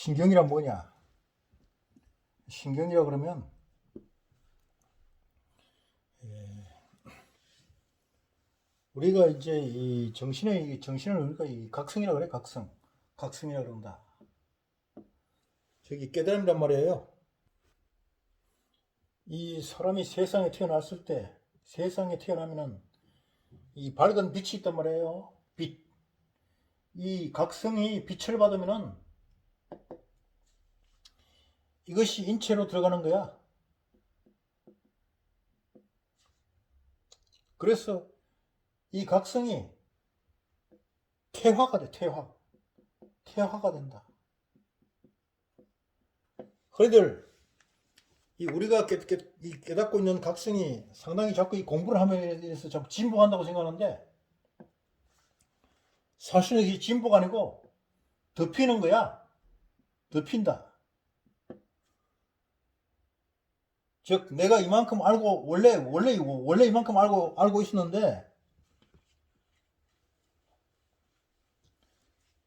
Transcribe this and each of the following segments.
신경이란 뭐냐? 신경이라 그러면 우리가 이제 이 정신을 우리가 이 각성이라 그래. 각성이라 그런다. 저기 깨달음이란 말이에요. 이 사람이 세상에 태어났을 때, 세상에 태어나면은 이 밝은 빛이 있단 말이에요. 빛. 이 각성이 빛을 받으면은 이것이 인체로 들어가는 거야. 그래서 이 각성이 태화가 돼. 태화가 된다. 그런들 우리가 깨닫고 있는 각성이 상당히 자꾸 이 공부를 하면서 자꾸 진보한다고 생각하는데, 사실은 이게 진보가 아니고 덮이는 거야. 덮인다. 즉 내가 이만큼 알고 원래 이만큼 알고 있었는데,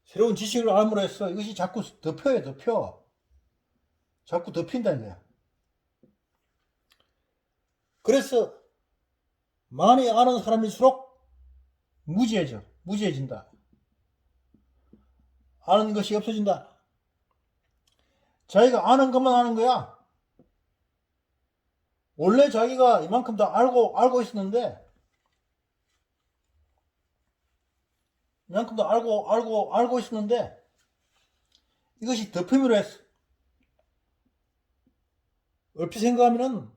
새로운 지식을 알므로 해서 이것이 자꾸 덮여. 자꾸 덮인다는 거야. 그래서 많이 아는 사람일수록 무지해진다. 아는 것이 없어진다. 자기가 아는 것만 아는 거야. 원래 자기가 이만큼 다 알고 있었는데, 이만큼 다 알고 있었는데, 이것이 덮임으로 했어. 얼핏 생각하면은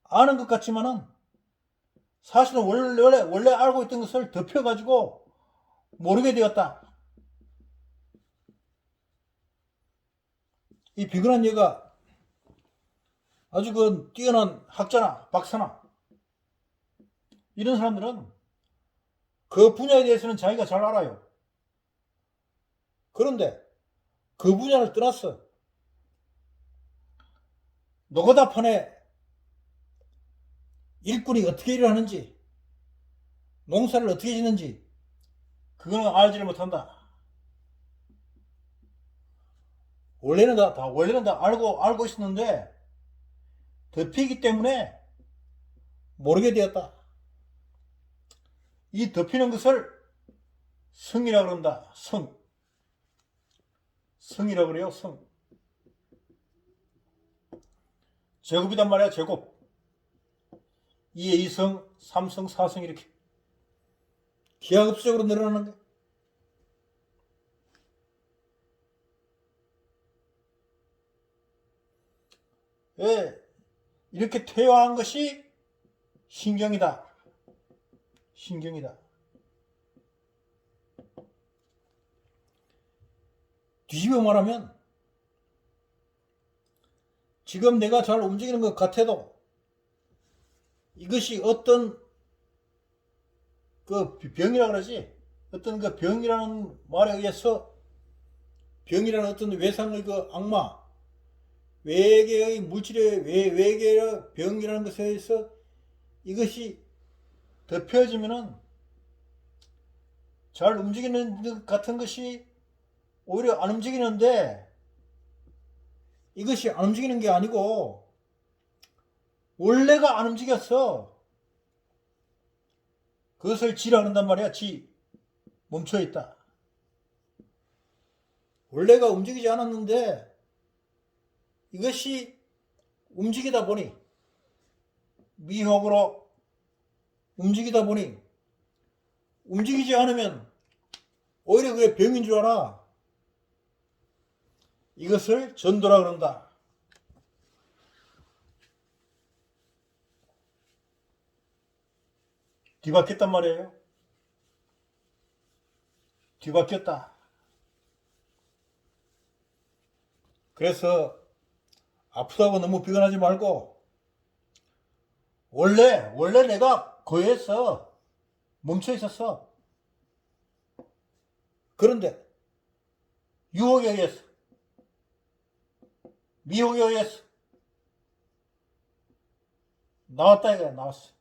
아는 것 같지만은 사실은 원래 알고 있던 것을 덮여가지고 모르게 되었다. 이 비근한 얘가 아주 그 뛰어난 학자나 박사나 이런 사람들은 그 분야에 대해서는 자기가 잘 알아요. 그런데 그 분야를 떠났어. 노가다판에 일꾼이 어떻게 일을 하는지, 농사를 어떻게 짓는지 그거는 알지를 못한다. 원래는 다 알고 있었는데 덮이기 때문에 모르게 되었다. 이 덮이는 것을 성이라 그런다. 성이라 그래요. 제곱이단 말이야. 제곱. 2의 2성, 3성, 4성 이렇게 기하급수적으로 늘어나는 거야. 왜? 이렇게 퇴화한 것이 신경이다. 뒤집어 말하면 지금 내가 잘 움직이는 것 같아도 이것이 어떤 그 병이라 그러지, 어떤 그 병이라는 말에 의해서, 병이라는 어떤 외상의 그 악마, 외계의 물질의 외계의 병이라는 것에 의해서 이것이 덮여지면은 잘 움직이는 것 같은 것이 오히려 안 움직이는데, 이것이 안 움직이는 게 아니고 원래가 안 움직였어. 그것을 지라 그런단 말이야. 멈춰있다. 원래가 움직이지 않았는데 이것이 움직이다 보니, 미혹으로 움직이다 보니, 움직이지 않으면 오히려 그게 병인 줄 알아. 이것을 전도라 그런다. 뒤바뀌었단 말이에요. 뒤바뀌었다. 그래서 아프다고 너무 비관하지 말고, 원래 내가 거기에서 멈춰 있었어. 그런데 유혹에 의해서, 미혹에 의해서 나왔다 이거야. 나왔어.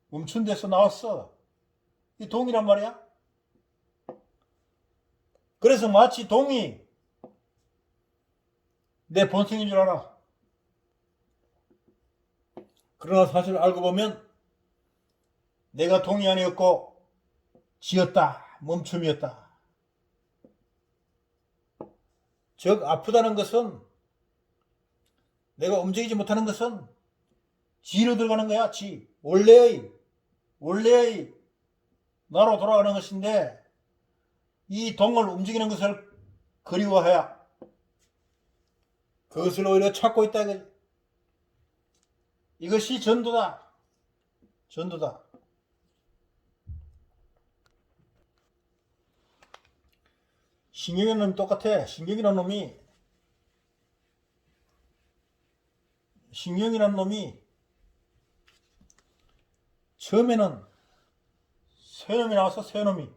멈춘 데서 나왔어. 이 동이란 말이야. 그래서 마치 동이 내 본성인 줄 알아. 그러나 사실 알고 보면 내가 동이 아니었고 지었다, 멈춤이었다. 즉 아프다는 것은, 내가 움직이지 못하는 것은 지로 들어가는 거야. 지. 원래의 나로 돌아가는 것인데, 이 동을 움직이는 것을 그리워해야 그것을 오히려 찾고 있다. 이것이 전도다. 전도다. 신경이라는 놈이 똑같아. 신경이라는 놈이 처음에는 새놈이 나왔어. 새놈이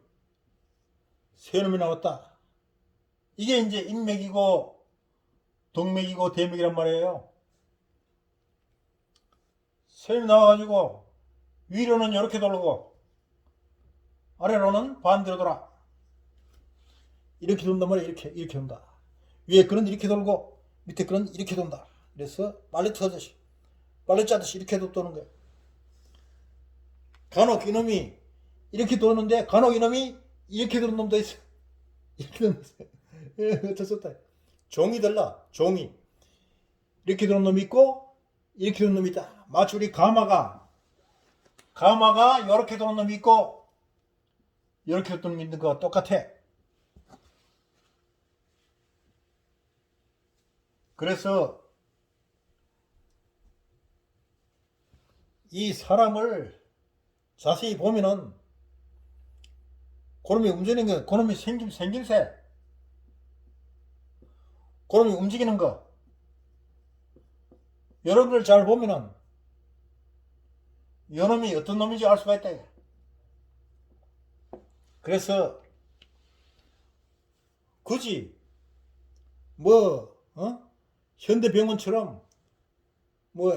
나왔다. 이게 이제 인맥이고 동맥이고 대맥이란 말이에요. 새놈이 나와가지고 위로는 이렇게 돌고 아래로는 반대로 돌아. 이렇게 돈단 말이야. 이렇게 돈다. 위에 그런 이렇게 돌고 밑에 그런 이렇게 돈다. 그래서 빨래 터듯이, 빨래 짜듯이 이렇게 도는 거야. 간혹 이놈이 이렇게 도는데 간혹 이놈이 이렇게 도는 놈도 있어. 이렇게 도는 놈도 있어. 어쩔 수 없다. 종이 달라. 종이 이렇게 도는 놈이 있고 이렇게 도는 놈이 있다. 마치 우리 가마가 이렇게 도는 놈이 있고 이렇게 도는 놈이 있는 거와 똑같아. 그래서 이 사람을 자세히 보면은 그놈이 움직이는 거, 그놈이 생김새, 그놈이 움직이는 거, 여러 걸 잘 보면은 이놈이 어떤 놈인지 알 수가 있다. 그래서 굳이 현대병원처럼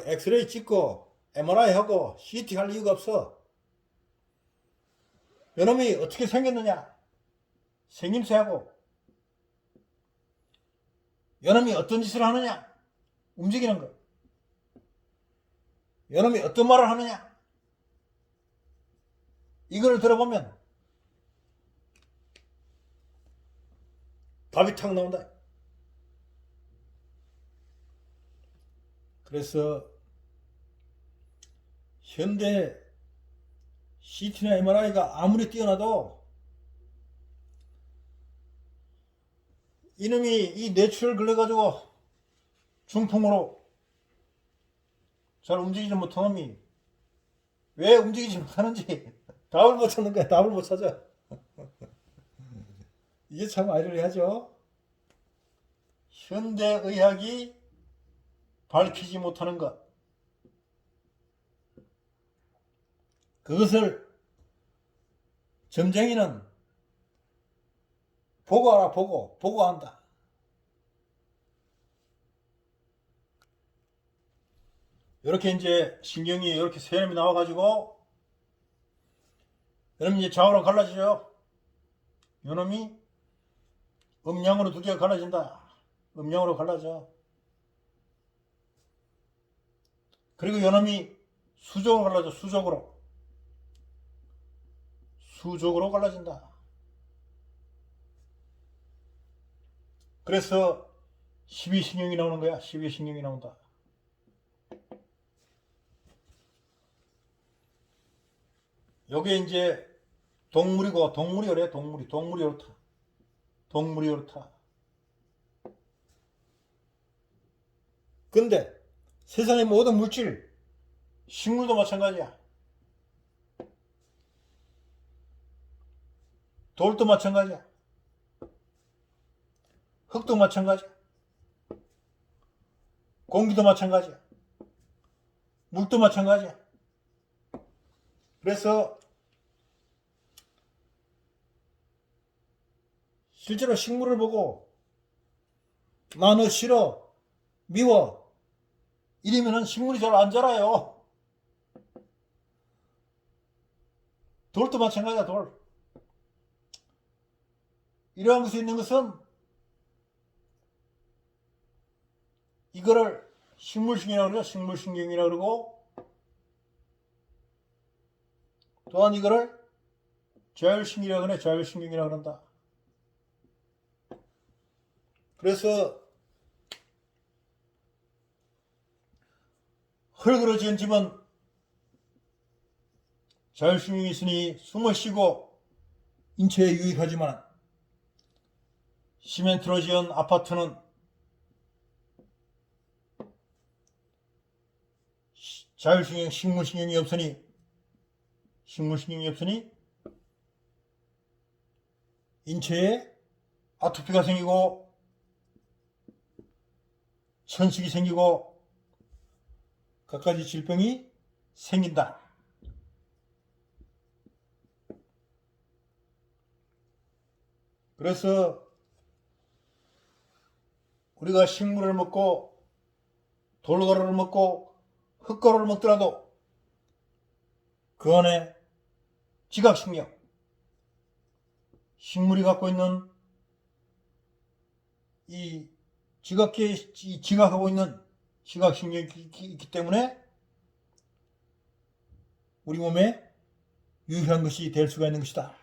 엑스레이 찍고 MRI 하고 CT 할 이유가 없어. 이놈이 어떻게 생겼느냐, 생김새하고 이놈이 어떤 짓을 하느냐, 움직이는 거, 이놈이 어떤 말을 하느냐, 이걸 들어보면 답이 탁 나온다. 그래서 현대 CT나 MRI가 아무리 뛰어나도 이놈이 이 뇌출혈 걸려가지고 중풍으로 잘 움직이지 못한 놈이 왜 움직이지 못하는지 답을 못 찾는 거야. 답을 못 찾아. 이게 참 아이러니하죠. 현대의학이 밝히지 못하는 것, 그것을 점쟁이는 보고 알아. 보고 한다. 이렇게 이제 신경이 이렇게 세 놈이 나와가지고 여러분 이제 좌우로 갈라지죠. 요놈이 음양으로 두 개가 갈라진다. 음양으로 갈라져. 그리고 요놈이 수적으로 갈라져. 수적으로 갈라진다. 그래서 12신경이 나오는 거야. 12신경이 나온다. 요게 이제 동물이고, 동물이 그래. 동물이 옳다. 근데 세상의 모든 물질, 식물도 마찬가지야. 돌도 마찬가지야. 흙도 마찬가지야. 공기도 마찬가지야. 물도 마찬가지야. 그래서 실제로 식물을 보고 나 너 싫어, 미워 이러면은 식물이 잘 안 자라요. 돌도 마찬가지야. 돌. 이러한 것이 있는 것은 이거를 식물신경이라고 그러죠. 식물신경이라고 그러고, 또한 이거를 자율신경이라고 그래. 자율신경이라고 그런다. 그래서 흙으로 지은 집은 자율신경이 있으니 숨을 쉬고 인체에 유익하지만, 시멘트로 지은 아파트는 자율신경, 식물신경이 없으니 인체에 아토피가 생기고 천식이 생기고 갖가지 질병이 생긴다. 그래서 우리가 식물을 먹고 돌가루를 먹고 흙가루를 먹더라도 그 안에 지각신경, 식물이 갖고 있는 이 지각하고 있는 지각신경이 있기 때문에 우리 몸에 유익한 것이 될 수가 있는 것이다.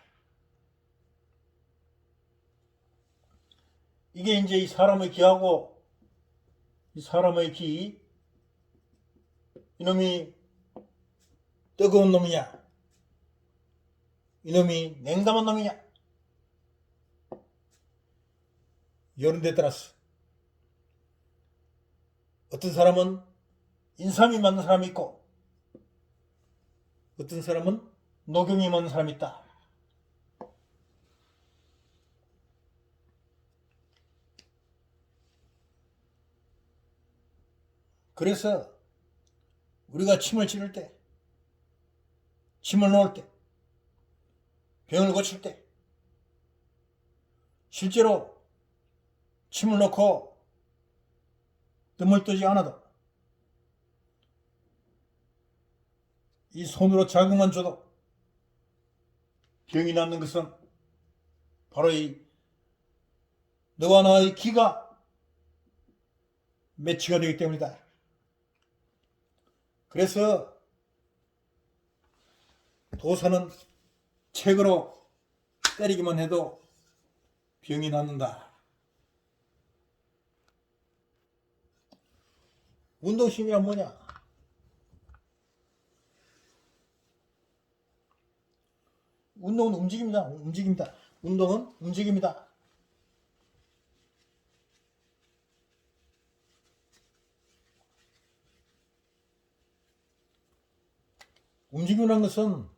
이게 이제 이 사람의 기하고, 이 사람의 기, 이놈이 뜨거운 놈이냐, 이놈이 냉담한 놈이냐, 이런 데 따라서 어떤 사람은 인삼이 맞는 사람이 있고, 어떤 사람은 녹용이 맞는 사람이 있다. 그래서 우리가 침을 찌를 때, 침을 놓을 때, 병을 고칠 때, 실제로 침을 놓고 뜸을 뜨지 않아도 이 손으로 자극만 줘도 병이 낫는 것은 바로 이 너와 나의 기가 매치가 되기 때문이다. 그래서 도사는 책으로 때리기만 해도 병이 낫는다. 운동신경은 뭐냐? 운동은 움직임이다. 운동은 움직임이다. 움직임이라는 것은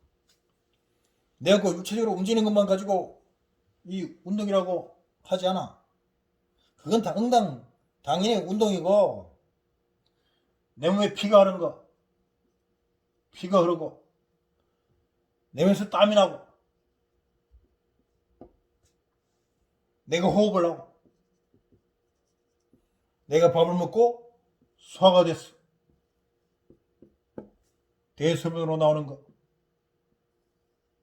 내가 그 육체적으로 움직이는 것만 가지고 이 운동이라고 하지 않아. 그건 당연히 운동이고, 내 몸에 피가 흐르는 거, 피가 흐르고, 내 몸에서 땀이 나고, 내가 호흡을 하고, 내가 밥을 먹고 소화가 됐어. 대소변으로 나오는 거.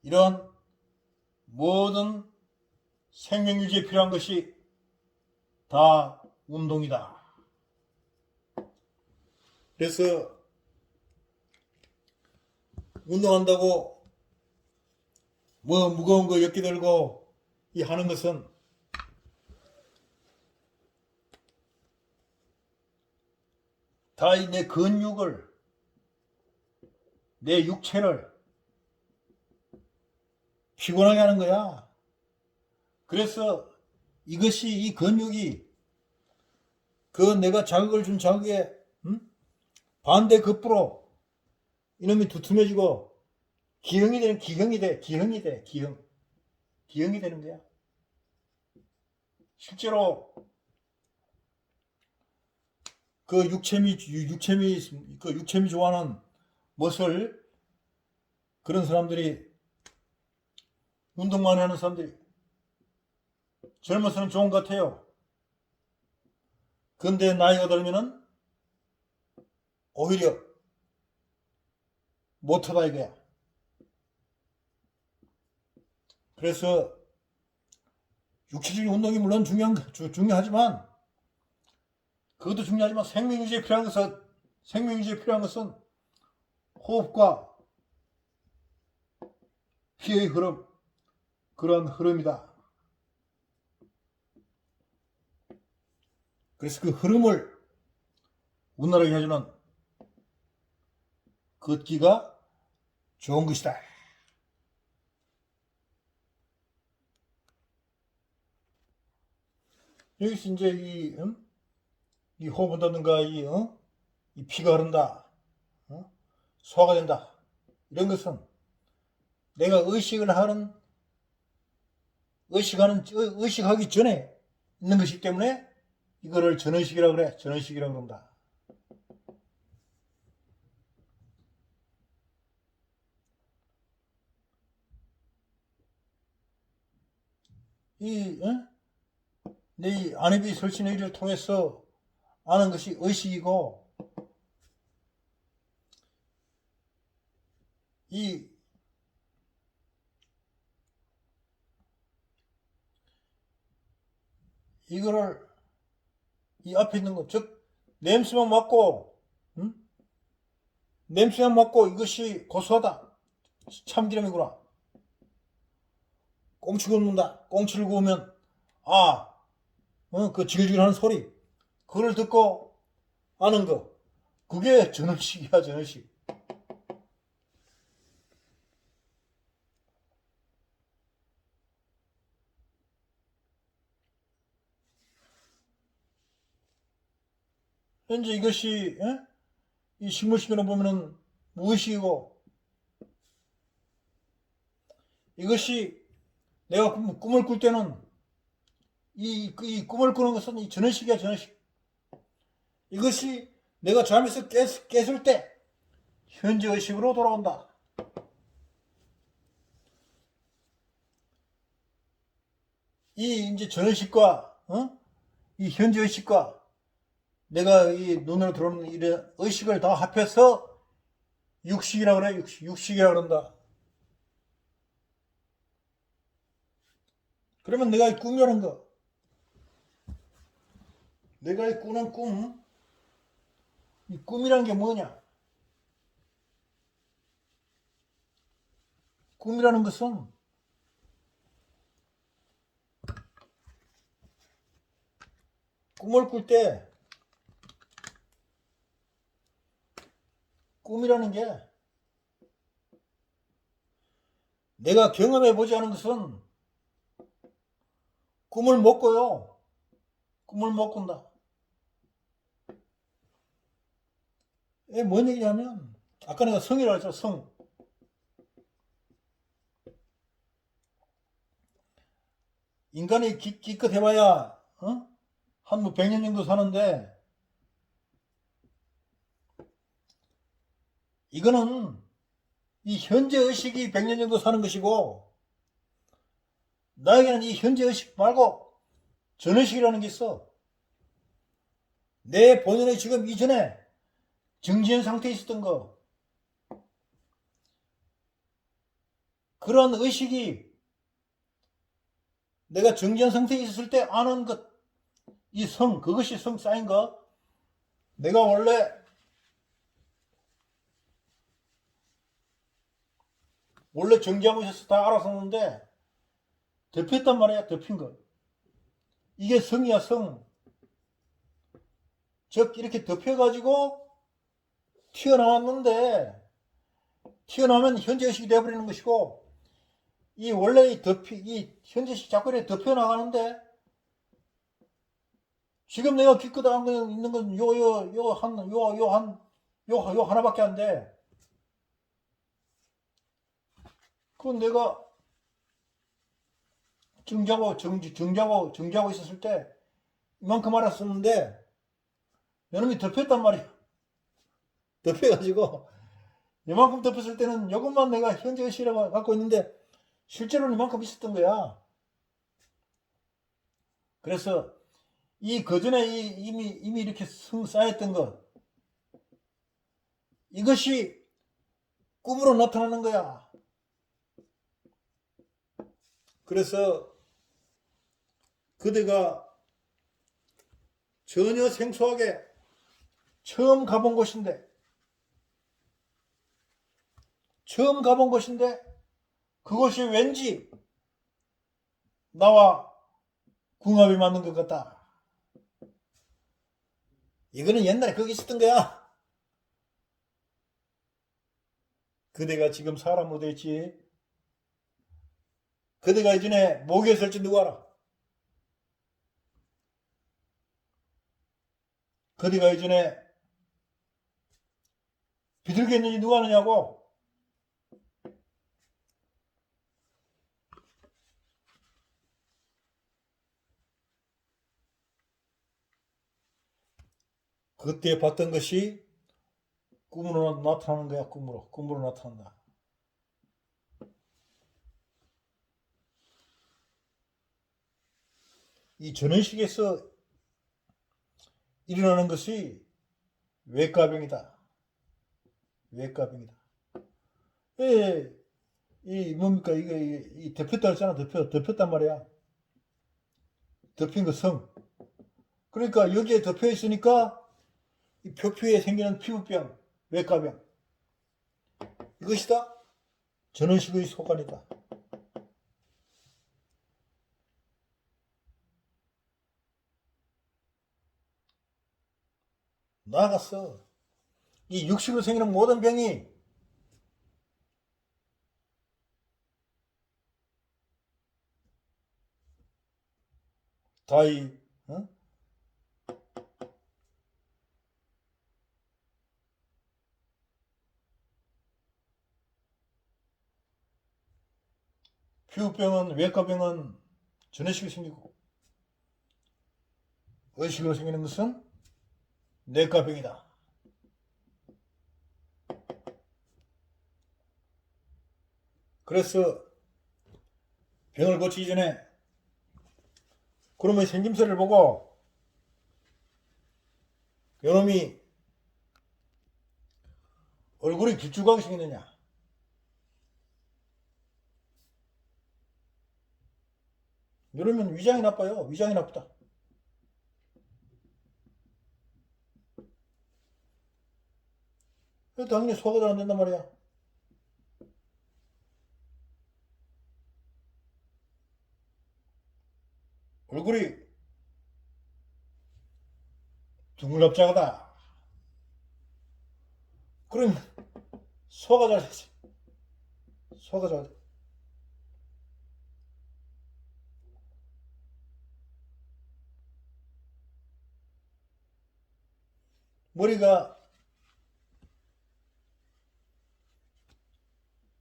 이런 모든 생명유지에 필요한 것이 다 운동이다. 그래서 운동한다고 뭐 무거운 거 엮기 들고 이 하는 것은 다 내 근육을, 내 육체를 피곤하게 하는 거야. 그래서 이것이, 이 근육이 그 내가 자극을 준 자극에 반대 급부로 이놈이 두툼해지고 기형이 돼. 기형이 되는 거야. 실제로 그 육체미 좋아하는 멋을, 그런 사람들이, 운동만 하는 사람들이 젊어서는 좋은 것 같아요. 근데 나이가 들면은 오히려 못하다 이거야. 그래서 육체적인 운동이 물론 중요하지만 그것도 중요하지만 생명유지에 필요한 것은 호흡과 피의 흐름, 그런 흐름이다. 그래서 그 흐름을 원활하게 해주는 걷기가 좋은 것이다. 여기서 이제 이 호흡한다든가 이 피가 흐른다, 소화가 된다, 이런 것은 내가 의식하기 전에 있는 것이기 때문에 이거를 전의식이라고 그래. 전의식이라고 그런다. 내 안입이 설신의 일을 통해서 아는 것이 의식이고, 이거를 이 앞에 있는 것, 즉 냄새만 맡고, 냄새만 맡고 이것이 고소하다, 참기름이구나. 꽁치 굽는다. 꽁치를 구우면 그 지글지글하는 소리, 그걸 듣고 아는 거, 그게 전의식이야. 전의식. 현재 이것이 이 식물식으로 보면은 무의식이고, 이것이 내가 꿈을 꿀 때는 이 꿈을 꾸는 것은 이 전의식이야. 전의식. 이것이 내가 잠에서 깼을 때 현재 의식으로 돌아온다. 이 이제 전의식과 이 현재 의식과 내가 이 눈으로 들어오는 이런 의식을 다 합해서 육식이라고 그래. 육식이라고 그런다. 그러면 내가 이 꿈이라는 거, 내가 이 꾸는 꿈, 이 꿈이라는 게 뭐냐? 꿈이라는 것은 꿈을 꿀 때, 꿈이라는 게 내가 경험해 보지 않은 것은 꿈을 못 꿔요. 꿈을 못 꾼다. 이게 뭔 얘기냐면, 아까 내가 성이라고 했죠. 성. 인간이 기껏 해봐야 한 100년 정도 사는데, 이거는 이 현재 의식이 100년 정도 사는 것이고, 나에게는 이 현재 의식 말고 전의식이라는 게 있어. 내 본연의 지금 이전에 정지현 상태에 있었던 거, 그런 의식이 내가 정지현 상태에 있었을 때 아는 것, 이 성, 그것이 성 쌓인 거. 내가 원래 정지하고 있어서 다 알았었는데 덮였단 말이야. 덮인 거. 이게 성이야. 성. 즉 이렇게 덮여가지고 튀어나왔는데, 튀어나오면 현재의식이 되어버리는 것이고, 이 원래 이 현재의식 자꾸 이렇게 덮여나가는데, 지금 내가 기껏 안 있는 건 요 하나밖에 안 돼. 그건 내가 정지하고 있었을 때 이만큼 알았었는데, 요놈이 덮였단 말이야. 덮여가지고 이만큼 덮였을 때는 이것만 내가 현재 의식이라고 갖고 있는데 실제로는 이만큼 있었던 거야. 그래서 이 그전에 이미 이렇게 쌓였던 것, 이것이 꿈으로 나타나는 거야. 그래서 그대가 전혀 생소하게 처음 가본 곳인데 그것이 왠지 나와 궁합이 맞는 것 같다. 이거는 옛날에 거기 있었던 거야. 그대가 지금 사람으로 됐지. 그대가 이전에 목에 설지 누구 알아? 그대가 이전에 비둘기 했는지 누가 아느냐고. 그때 봤던 것이 꿈으로 나타나는 거야. 꿈으로 나타난다. 이 전원식에서 일어나는 것이 외과병이다. 외과병이다. 예, 이 뭡니까 이게 이 덮였다 했잖아. 덮였단 말이야. 덮인 거 성. 그러니까 여기에 덮여 있으니까 이 표피에 생기는 피부병, 외과병 이것이다. 전원식의 소관이다. 나아갔어. 이 육식으로 생기는 모든 병이 다이 어? 피부병은 외과병은 전원식이 생기고 의식으로 생기는 것은 내과병이다. 그래서 병을 고치기 전에 그놈의 생김새를 보고 요놈이 얼굴이 길쭉하게 생겼느냐 이러면 위장이 나빠요. 위장이 나쁘다. 당연히 소화가 잘 안 된단 말이야. 얼굴이 둥글갑작하다. 그러면 소화가 잘 되지. 소화가 잘 돼. 머리가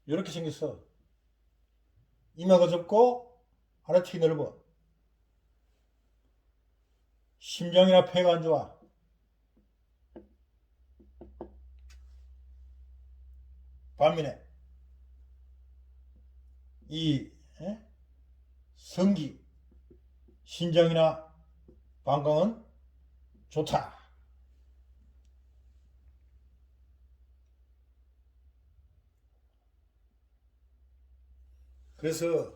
이렇게 생겼어. 이마가 좁고 아래턱이 넓어. 심장이나 폐가 안 좋아. 반면에 이 성기, 신장이나 방광은 좋다. 그래서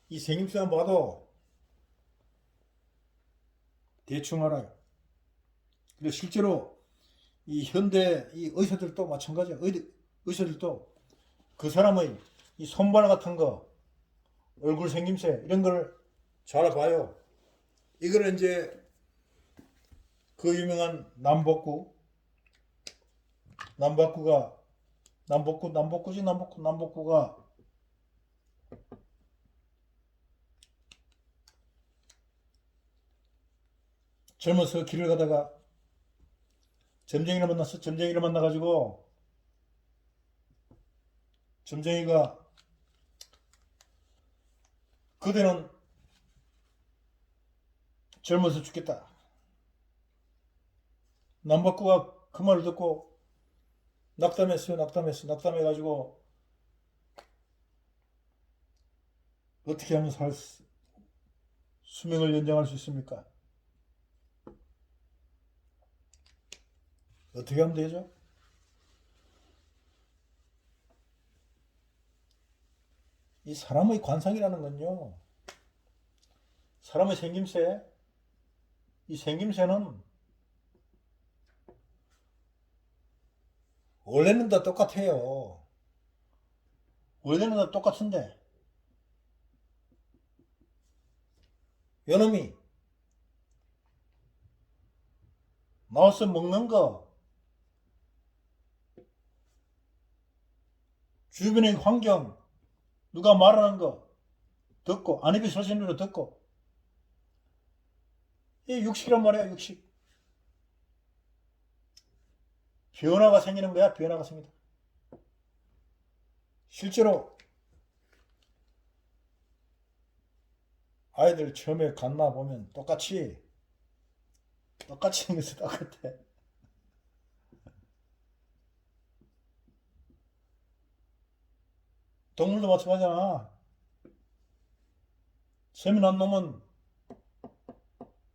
이 생김새만 봐도 대충 알아요. 근데 실제로 이 현대 이 의사들도 마찬가지야. 의사들도 그 사람의 이 손발 같은 거, 얼굴 생김새 이런 걸 잘 봐요. 이거를 이제 그 유명한 남복구가 젊어서 길을 가다가 점쟁이를 만나가지고 점쟁이가 그대는 젊어서 죽겠다. 남박구가 그 말을 듣고 낙담해가지고 어떻게 하면 수명을 연장할 수 있습니까? 어떻게 하면 되죠? 이 사람의 관상이라는 건요, 사람의 생김새, 이 생김새는 원래는 다 똑같아요. 원래는 다 똑같은데 요놈이 나와서 먹는 거, 주변의 환경, 누가 말하는 거 듣고 안입이 설신 대로 듣고 이 육식이란 말이야. 육식. 변화가 생기는 거야. 변화가 생긴다. 실제로 아이들 처음에 갔나 보면 똑같이 생겨서 똑같아. 동물도 마찬가지잖아. 세미 난 놈은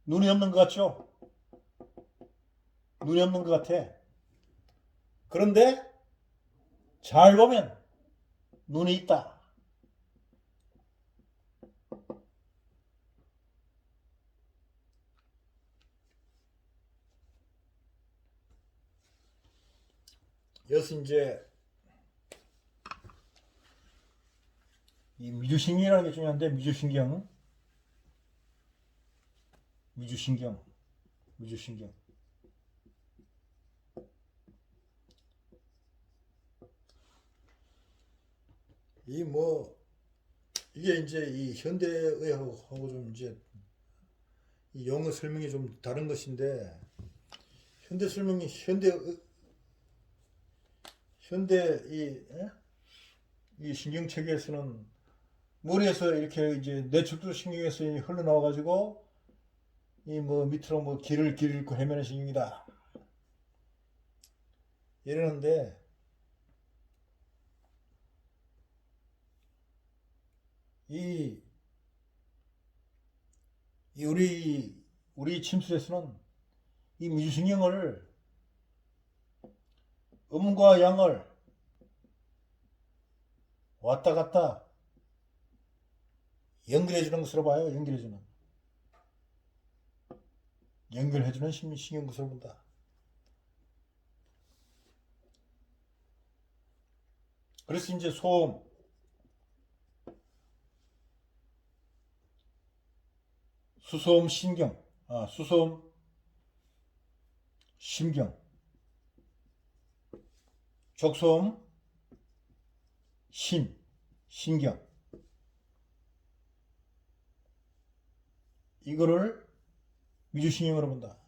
눈이 없는 것 같죠? 눈이 없는 것 같아. 그런데 잘 보면 눈이 있다. 여기서 이제 이 미주신경이라는 게 중요한데, 미주신경. 이 뭐 이게 이제 이 현대의학하고 좀 이제 이 영어 설명이 좀 다른 것인데, 현대 설명이 현대 이 신경 체계에서는 머리에서 이렇게 이제 뇌축도 신경에서 흘러나와 가지고 이 뭐 밑으로 뭐 길을 잃고 헤매는 신경이다 이러는데, 이 우리 침술에서는 이 미주신경을 음과 양을 왔다 갔다 연결해 주는 것으로 봐요. 연결해 주는 신경 것으로 본다. 그래서 이제 소음, 수소음 신경, 수소음 심경, 족소음 신경, 이거를 미주신경으로 본다.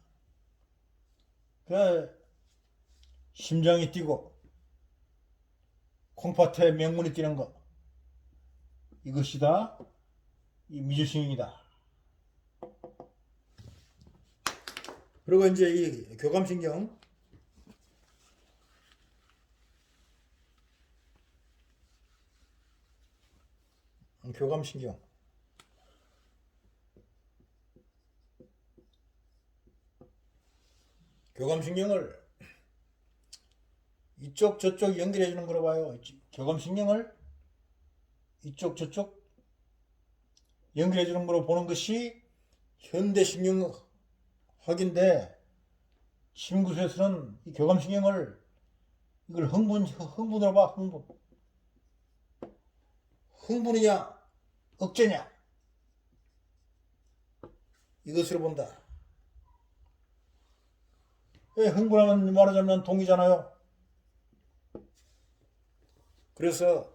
그 심장이 뛰고 콩팥에 맹문이 뛰는 거, 이것이 다 이 미주신경이다. 그리고 이제 이 교감신경, 교감신경을 이쪽 저쪽 연결해 주는 거로 봐요. 교감신경을 이쪽 저쪽 연결해 주는 거로 보는 것이 현대신경학인데, 심구수에서는 이 교감신경을 이걸 흥분으로 봐. 흥분이냐 억제냐 이것으로 본다. 왜 흥분하면 말하자면 동이잖아요. 그래서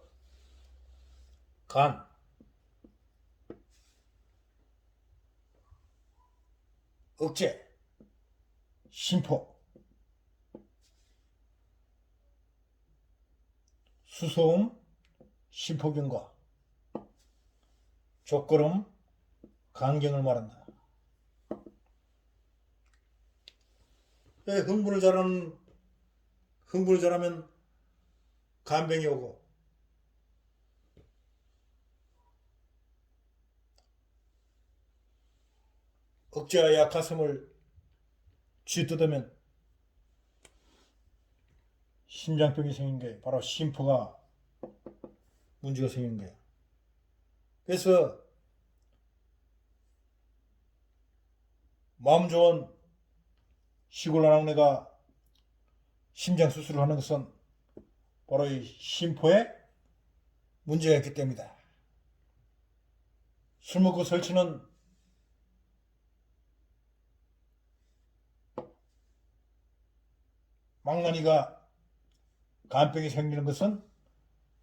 간, 억제, 심포, 수소음, 심포경과 족걸음, 간경을 말한다. 왜 흥분을 잘하면 간병이 오고, 억제와 약가슴을 쥐뜯으면 심장병이 생긴 게 바로 심포가 문제가 생긴 거야. 그래서 마음 좋은 시골 아낙네가 심장 수술을 하는 것은 바로 이 심포에 문제가 있기 때문이다. 술 먹고 설치는 망나니가 간병이 생기는 것은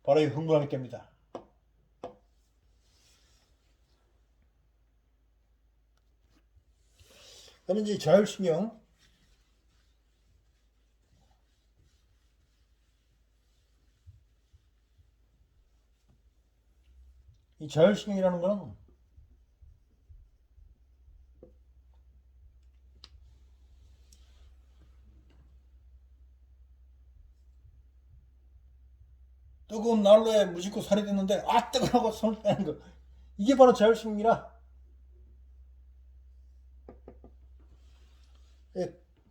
바로 이 흥분하기 때문이다. 그러면 이제 자율신경, 이 자율신경이라는 거는 뜨거운 난로에 무심코 살이 됐는데 아 뜨거워 손을 빼는 거, 이게 바로 자율신경이라.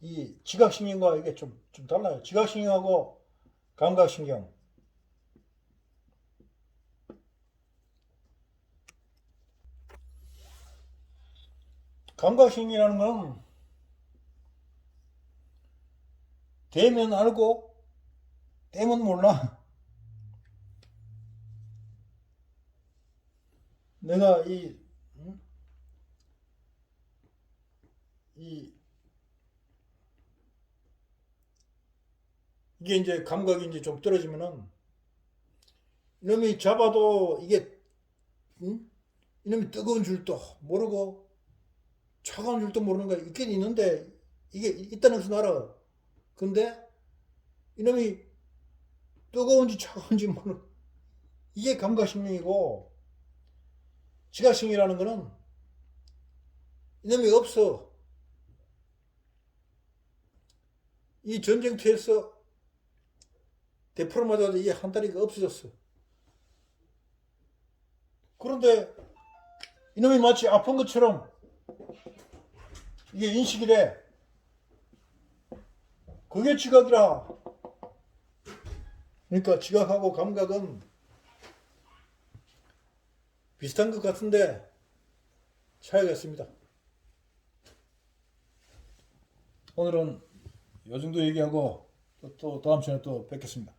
이 지각신경과 이게 좀 달라요. 지각신경하고 감각신경. 감각신경이라는 건 되면 알고 되면 몰라. 내가 이게 이제 감각이 이제 좀 떨어지면은 이놈이 잡아도 이게 이놈이 뜨거운 줄도 모르고 차가운 줄도 모르는 거야. 있긴 있는데 이게 있다는 것은 알아. 근데 이놈이 뜨거운지 차가운지 모르는, 이게 감각신경이고, 지각신경이라는 거는 이놈이 없어. 이 전쟁터에서 대포를 맞아도 이게 한 다리가 없어졌어. 그런데 이놈이 마치 아픈 것처럼 이게 인식이 돼. 그게 지각이라. 그러니까 지각하고 감각은 비슷한 것 같은데 차이가 있습니다. 오늘은 이 정도 얘기하고 또 다음 시간에 또 뵙겠습니다.